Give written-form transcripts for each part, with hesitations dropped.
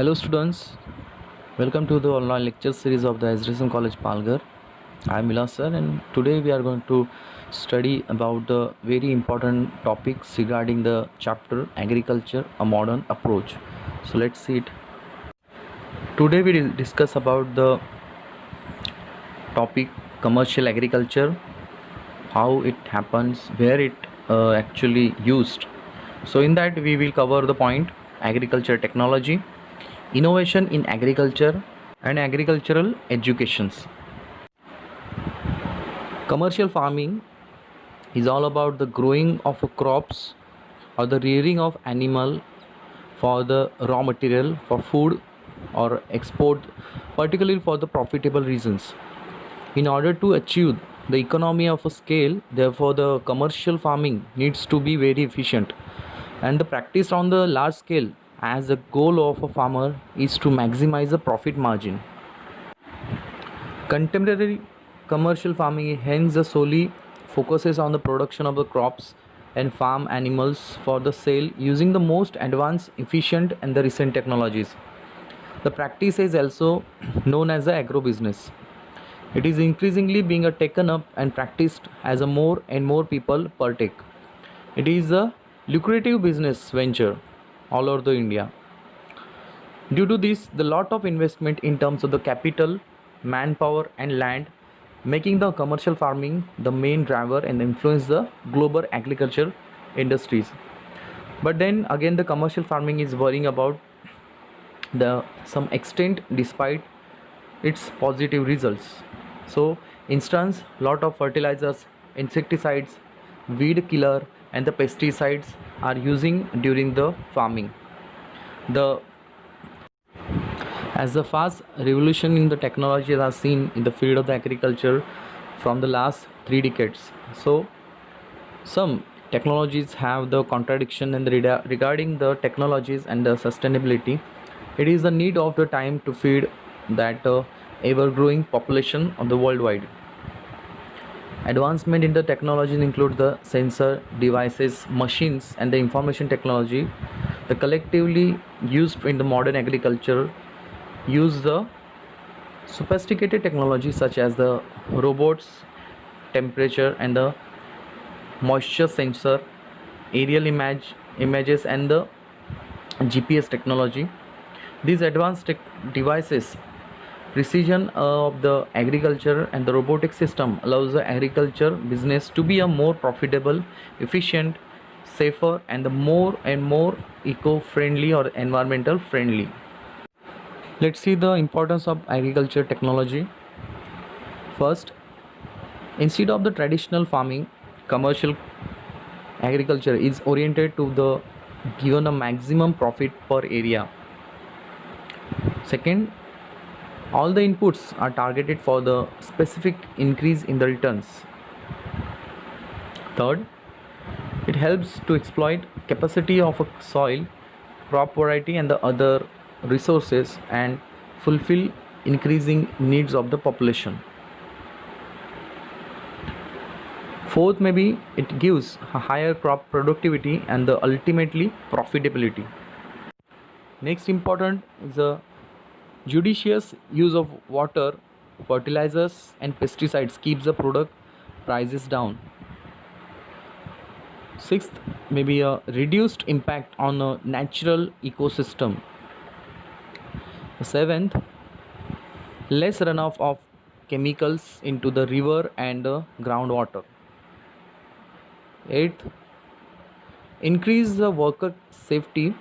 Hello students, welcome to the online lecture series of the SDSM College Palghar. I am Milas sir and today we are going to study about the very important topics regarding the chapter Agriculture, a Modern Approach. So let's see it. Today we will discuss about the topic Commercial Agriculture, how it happens, where it actually used. So in that we will cover the point Agriculture Technology, Innovation in Agriculture and Agricultural Educations. Commercial farming is all about the growing of crops or the rearing of animal for the raw material for food or export, particularly for the profitable reasons. In order to achieve the economy of a scale, therefore the commercial farming needs to be very efficient, and the practice on the large scale as the goal of a farmer is to maximize the profit margin. Contemporary commercial farming hence solely focuses on the production of the crops and farm animals for the sale using the most advanced, efficient and the recent technologies. The practice is also known as the agro-business. It is increasingly being taken up and practiced as a more and more people partake. It is a lucrative business venture all over the India. Due to this, the lot of investment in terms of the capital, manpower and land, making the commercial farming the main driver and influence the global agriculture industries. But then again the commercial farming is worrying about the some extent despite its positive results. So instance, lot of fertilizers, insecticides, weed killer and the pesticides are using during the farming. The As the fast revolution in the technology has seen in the field of the agriculture from the last 3 decades. So some technologies have the contradiction and regarding the technologies and the sustainability. It is the need of the time to feed that ever growing population of the worldwide. Advancement in the technologies include the sensor devices, machines and the information technology. The collectively used in the modern agriculture use the sophisticated technology such as the robots, temperature and the moisture sensor, aerial images and the GPS technology. These advanced devices, precision of the agriculture and the robotic system allows the agriculture business to be a more profitable, efficient, safer and the more and more eco-friendly or environmental friendly. Let's see the importance of agriculture technology. First, instead of the traditional farming, commercial agriculture is oriented to the given a maximum profit per area. Second, all the inputs are targeted for the specific increase in the returns. Third, it helps to exploit capacity of a soil, crop variety and the other resources and fulfill increasing needs of the population. Fourth, maybe it gives a higher crop productivity and the ultimately profitability. Next important is the judicious use of water, fertilizers and pesticides keeps the product prices down. Sixth, maybe a reduced impact on a natural ecosystem. Seventh, less runoff of chemicals into the river and the groundwater. Eighth, increase the worker safety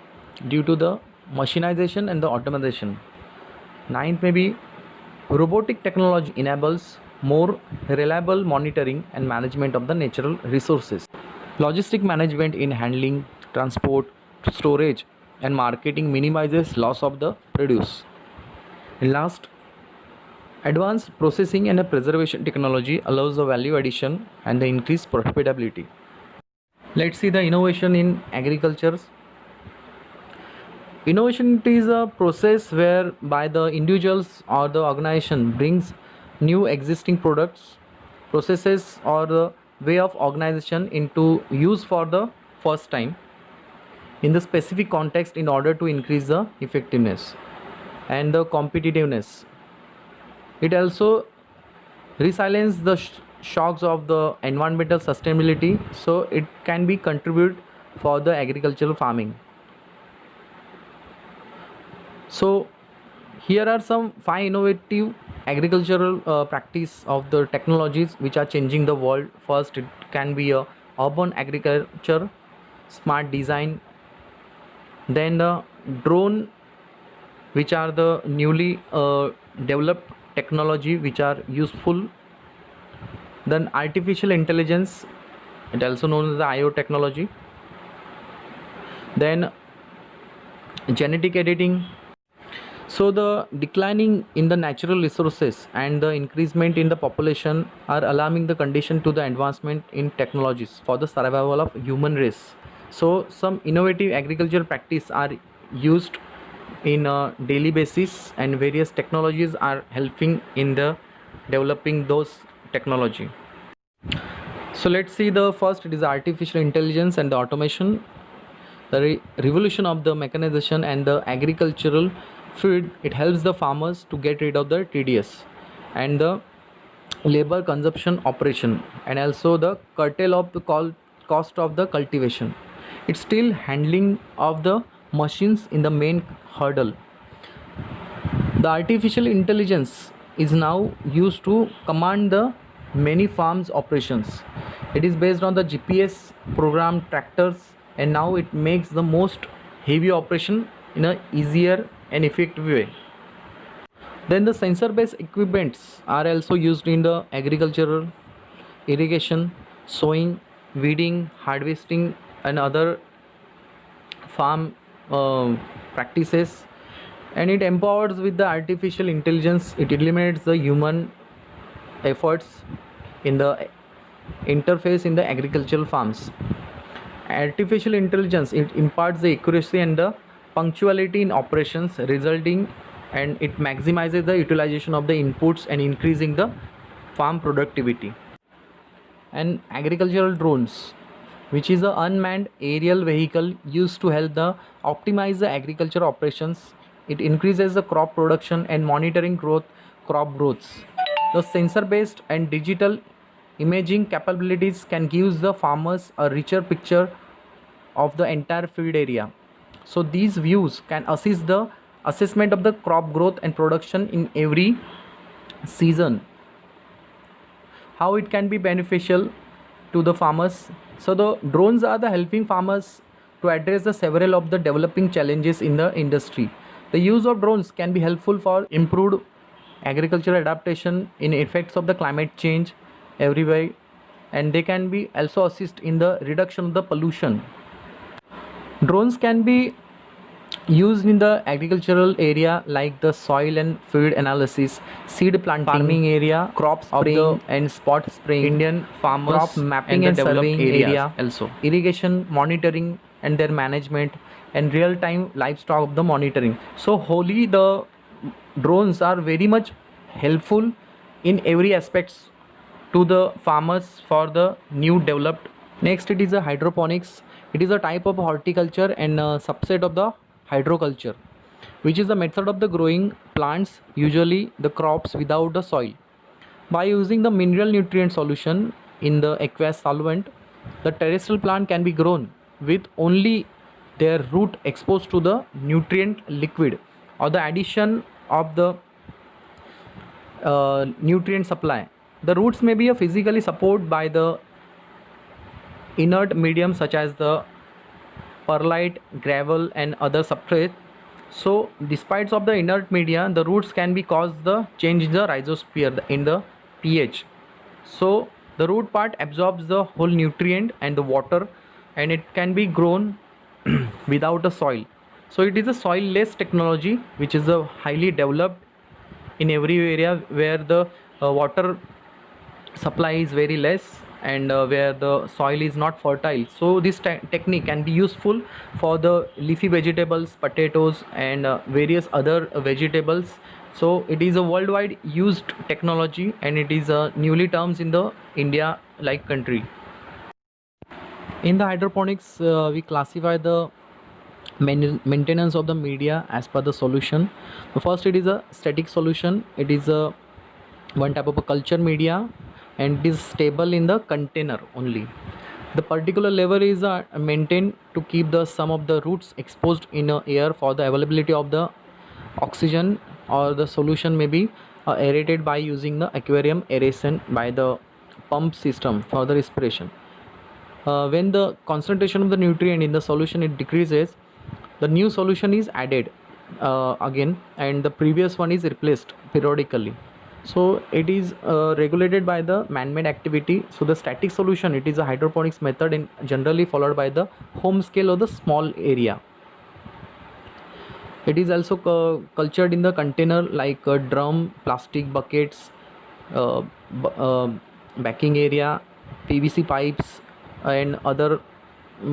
due to the machinization and the automation. Ninth, maybe robotic technology enables more reliable monitoring and management of the natural resources. Logistic management in handling, transport, storage and marketing minimizes loss of the produce. And last, advanced processing and preservation technology allows the value addition and the increased profitability. Let's see the innovation in agriculture. Innovation is a process whereby the individuals or the organization brings new existing products, processes or the way of organization into use for the first time in the specific context in order to increase the effectiveness. and the competitiveness. It also resilience the shocks of the environmental sustainability, so it can be contribute for the agricultural farming. So here are some 5 innovative agricultural practice of the technologies which are changing the world. First, it can be a urban agriculture, smart design, then the drone, which are the newly developed technology which are useful, then artificial intelligence, it also known as the IO technology, then genetic editing. So the declining in the natural resources and the increasement in the population are alarming the condition to the advancement in technologies for the survival of human race. So some innovative agricultural practice are used in a daily basis, and various technologies are helping in the developing those technology. So let's see, the first, it is artificial intelligence and the automation. The revolution of the mechanization and the agricultural field, it helps the farmers to get rid of the tedious and the labor consumption operation, and also the curtail of the cost of the cultivation. It's still handling of the machines in the main hurdle. The artificial intelligence is now used to command the many farms operations. It is based on the GPS programmed tractors, and now it makes the most heavy operation in a easier and effective way. Then the sensor based equipments are also used in the agricultural, irrigation, sowing, weeding, harvesting, and other farm practices. And it empowers with the artificial intelligence, it eliminates the human efforts in the interface in the agricultural farms. Artificial intelligence, it imparts the accuracy and the punctuality in operations, resulting, and it maximizes the utilization of the inputs and increasing the farm productivity. And agricultural drones, which is an unmanned aerial vehicle used to help the optimize the agriculture operations. It increases the crop production and monitoring crop growths. The sensor based and digital imaging capabilities can give the farmers a richer picture of the entire field area. So these views can assist the assessment of the crop growth and production in every season. How it can be beneficial to the farmers? So the drones are the helping farmers to address the several of the developing challenges in the industry. The use of drones can be helpful for improved agricultural adaptation in effects of the climate change everywhere, and they can be also assist in the reduction of the pollution. Drones can be used in the agricultural area like the soil and field analysis, seed planting, farming area, crop spraying and spot spraying, Indian farmers, crop mapping and surveying area, also irrigation monitoring and their management, and real time livestock of the monitoring. So wholly the drones are very much helpful in every aspects to the farmers for the new developed. Next, it is a hydroponics. It is a type of horticulture and a subset of the hydroculture, which is the method of the growing plants, usually the crops, without the soil. By using the mineral nutrient solution in the aqueous solvent, the terrestrial plant can be grown with only their root exposed to the nutrient liquid or the addition of the nutrient supply. The roots may be physically supported by the inert medium such as the perlite, gravel, and other substrate. So despite of the inert media, the roots can be caused the change in the rhizosphere in the pH. So the root part absorbs the whole nutrient and the water, and it can be grown without a soil. So it is a soil-less technology which is a highly developed in every area where the water supply is very less, and where the soil is not fertile. So this technique can be useful for the leafy vegetables, potatoes, and various other vegetables. So it is a worldwide used technology, and it is newly terms in the India like country. In the hydroponics, we classify the Maintenance of the media as per the solution. The first, it is a static solution. It is a one type of a culture media, and it is stable in the container only. The particular level is maintained to keep the some of the roots exposed in air for the availability of the oxygen, or the solution may be aerated by using the aquarium aeration by the pump system for the respiration. When the concentration of the nutrient in the solution it decreases, the new solution is added again, and the previous one is replaced periodically. So it is regulated by the man-made activity. So the static solution, it is a hydroponics method and generally followed by the home scale or the small area. It is also cultured in the container like drum, plastic buckets, uh, backing area, PVC pipes, and other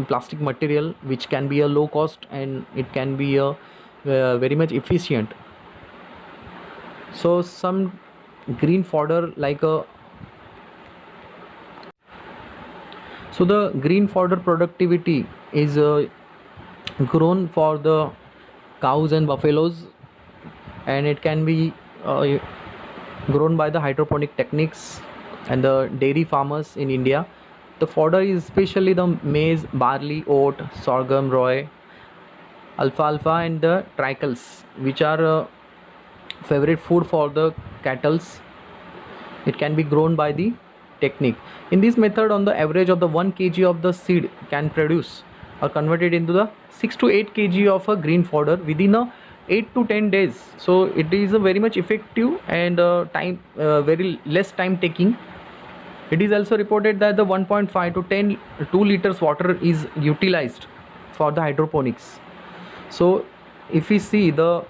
plastic material, which can be a low cost and it can be a very much efficient. So some green fodder like a so the green fodder productivity is grown for the cows and buffaloes, and it can be grown by the hydroponic techniques and the dairy farmers in India. The fodder is especially the maize, barley, oat, sorghum, rye, alfalfa, and the trichels, which are favorite food for the cattles. It can be grown by the technique. In this method, on the average of the 1 kg of the seed can produce or converted into the 6 to 8 kg of a green fodder within a 8 to 10 days. So it is a very much effective and time very less time taking. It is also reported that the 1.5 to 10 2 liters water is utilized for the hydroponics. So if we see the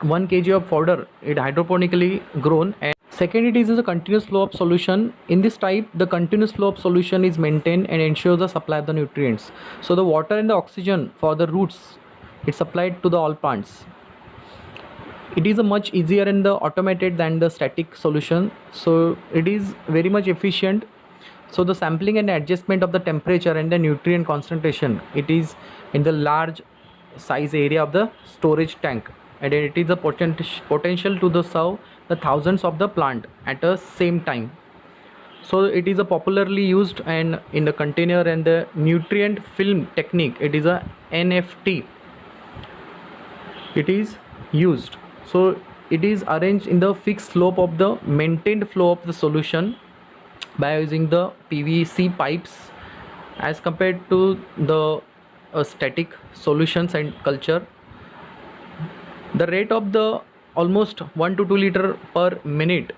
1 kg of fodder, it hydroponically grown. And second, it is a continuous flow of solution. In this type, the continuous flow of solution is maintained and ensures the supply of the nutrients. So the water and the oxygen for the roots, it's supplied to the all plants. It is a much easier and the automated than the static solution. So it is very much efficient. So the sampling and adjustment of the temperature and the nutrient concentration, it is in the large size area of the storage tank, and it is a potential to the serve the thousands of the plant at the same time. So it is a popularly used and in the container and the nutrient film technique, it is a NFT, it is used. So it is arranged in the fixed slope of the maintained flow of the solution by using the PVC pipes, as compared to the static solutions and culture. The rate of the almost 1 to 2 liter per minute,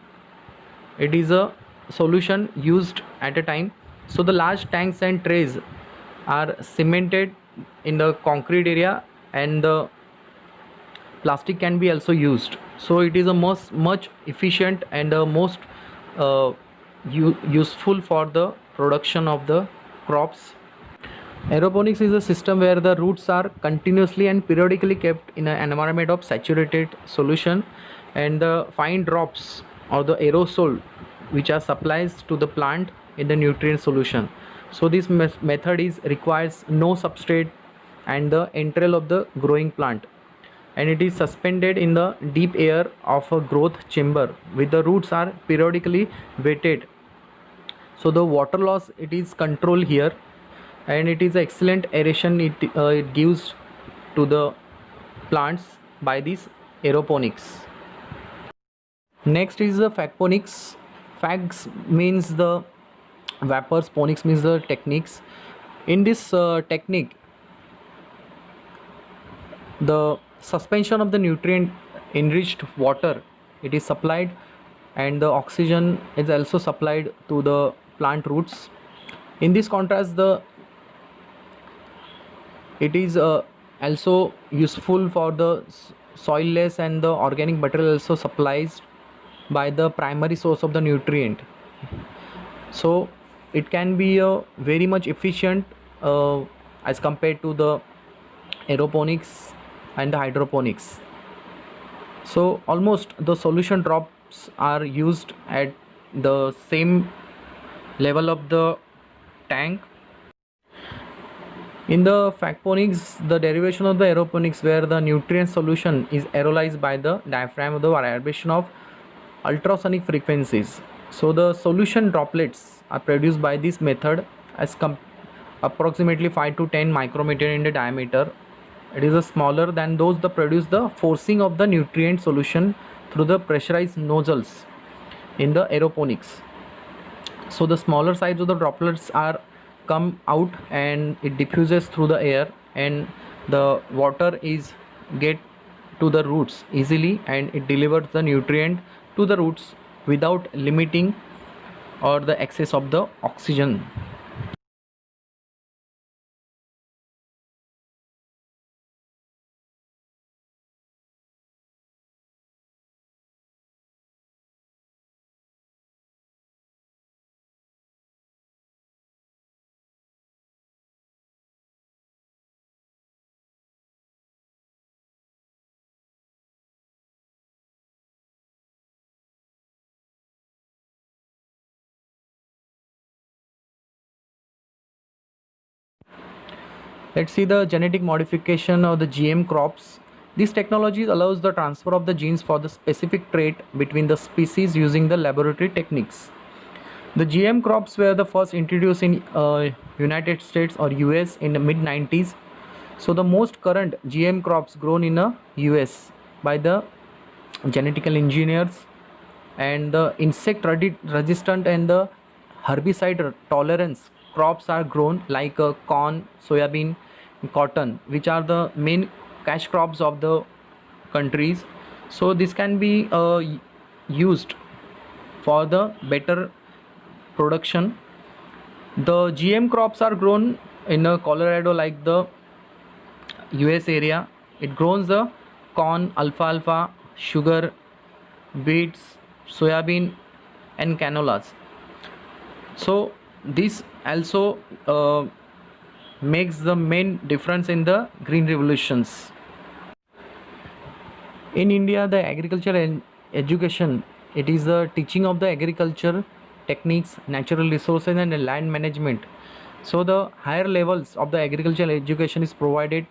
it is a solution used at a time. So the large tanks and trays are cemented in the concrete area, and the plastic can be also used. So it is a much efficient and most useful for the production of the crops. Aeroponics is a system where the roots are continuously and periodically kept in an environment of saturated solution, and the fine drops or the aerosol which are supplies to the plant in the nutrient solution. So this method is requires no substrate and the entrail of the growing plant, and it is suspended in the deep air of a growth chamber with the roots are periodically wetted. So the water loss, it is controlled here, and it is excellent aeration it gives to the plants by this aeroponics. Next is the phagponics. Phags means the vapors, ponics means the techniques. In this technique, the suspension of the nutrient enriched water, it is supplied, and the oxygen is also supplied to the plant roots. In this contrast, the it is also useful for the soilless, and the organic material also supplies by the primary source of the nutrient. So it can be very much efficient as compared to the aeroponics and the hydroponics. So almost the solution drops are used at the same level of the tank. In the facponics, the derivation of the aeroponics, where the nutrient solution is aerolized by the diaphragm of the vibration of ultrasonic frequencies. So the solution droplets are produced by this method as approximately 5 to 10 micrometer in the diameter. It is smaller than those that produce the forcing of the nutrient solution through the pressurized nozzles in the aeroponics. So the smaller size of the droplets are come out and it diffuses through the air, and the water is get to the roots easily, and it delivers the nutrient to the roots without limiting or the excess of the oxygen. Let's see the genetic modification of the GM crops. This technology allows the transfer of the genes for the specific trait between the species using the laboratory techniques. The GM crops were the first introduced in United States or US in the mid 90s. So the most current GM crops grown in the US by the genetical engineers, and the insect resistant and the herbicide tolerance crops are grown like corn, soybean, cotton, which are the main cash crops of the countries. So this can be used for the better production. The GM crops are grown in Colorado, like the US area. It grows the corn, alfalfa, sugar, beets, soybean, and canolas. So this also makes the main difference in the green revolutions. In India, the agricultural education, it is the teaching of the agriculture techniques, natural resources, and land management. So the higher levels of the agricultural education is provided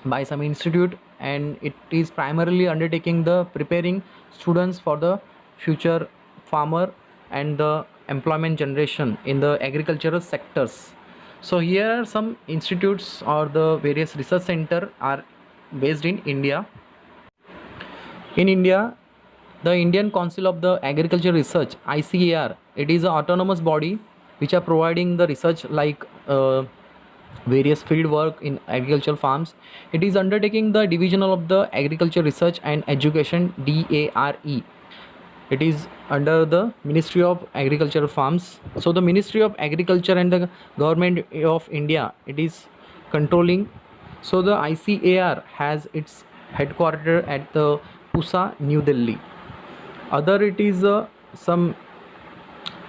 by some institute, and it is primarily undertaking the preparing students for the future farmer and the employment generation in the agricultural sectors. So here are some institutes or the various research center are based in India. In India, the Indian Council of the Agriculture Research, ICAR, it is an autonomous body which are providing the research like various field work in agricultural farms. It is undertaking the division of the agriculture research and education, DARE. It is under the Ministry of Agriculture Farms. So the Ministry of Agriculture and the Government of India, it is controlling. So the ICAR has its headquarters at the Pusa, New Delhi. Other, it is some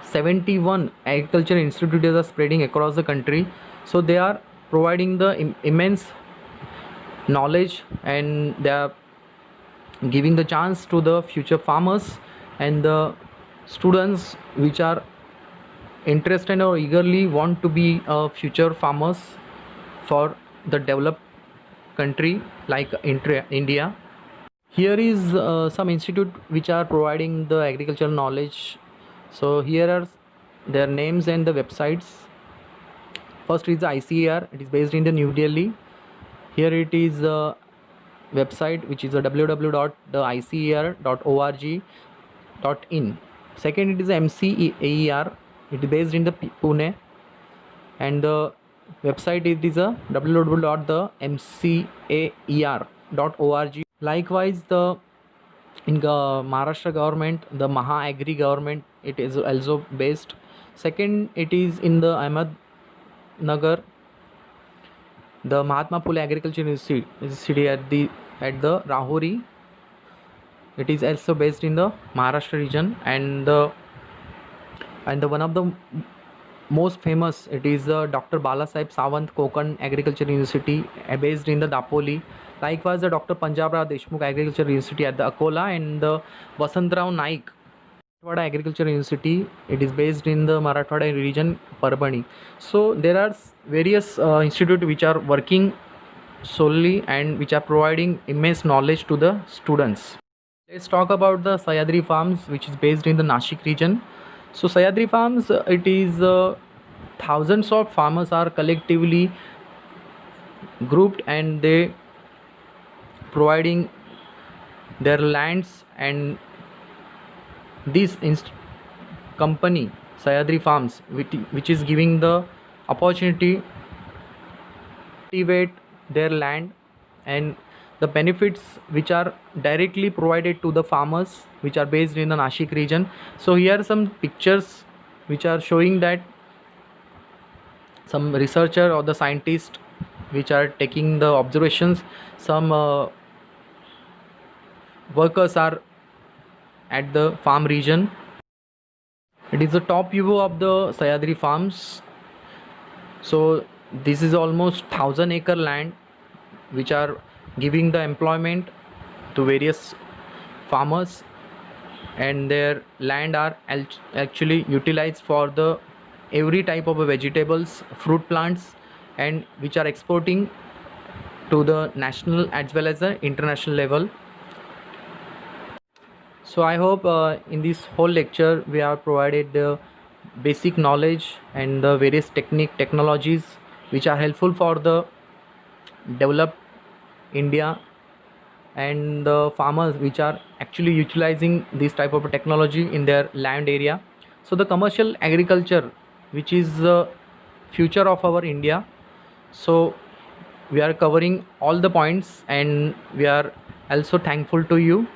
71 agriculture institutes are spreading across the country. So they are providing the immense knowledge, and they are giving the chance to the future farmers and the students which are interested or eagerly want to be future farmers for the developed country like India. Here is some institute which are providing the agricultural knowledge. So here are their names and the websites. First is the ICAR. It is based in the New Delhi. Here it is a website which is a www.icar.org.in. Second, it is MCAER. It is based in the Pune, and the website it is a www.mcaer.org. Likewise, the in the Maharashtra government, the Maha Agri government, it is also based. Second, it is in the Ahmednagar, the Mahatma Phule Agriculture University at the Rahuri. It is also based in the Maharashtra region, and the one of the most famous, it is Dr. Balasaheb Sawant Konkan Agriculture University based in the Dapoli. Likewise, the Dr. Panjabrao Deshmukh Agriculture University at the Akola, and the Vasantrao Naik Marathwada Agriculture University. It is based in the Marathwada region, Parbani. So there are various institutes which are working solely and which are providing immense knowledge to the students. Let's talk about the Sayadri Farms, which is based in the Nashik region. So Sayadri Farms, it is thousands of farmers are collectively grouped and they providing their lands, and this company Sayadri Farms, which is giving the opportunity to cultivate their land and the benefits which are directly provided to the farmers which are based in the Nashik region. So here are some pictures which are showing that some researcher or the scientist which are taking the observations. Some workers are at the farm region. It is the top view of the Sayadri Farms. So this is almost 1,000-acre land which are giving the employment to various farmers, and their land are actually utilized for the every type of vegetables, fruit plants, and which are exporting to the national as well as the international level. So I hope in this whole lecture we have provided the basic knowledge and the various technologies which are helpful for the developed India and the farmers which are actually utilizing this type of technology in their land area. So the commercial agriculture, which is the future of our India. So we are covering all the points and we are also thankful to you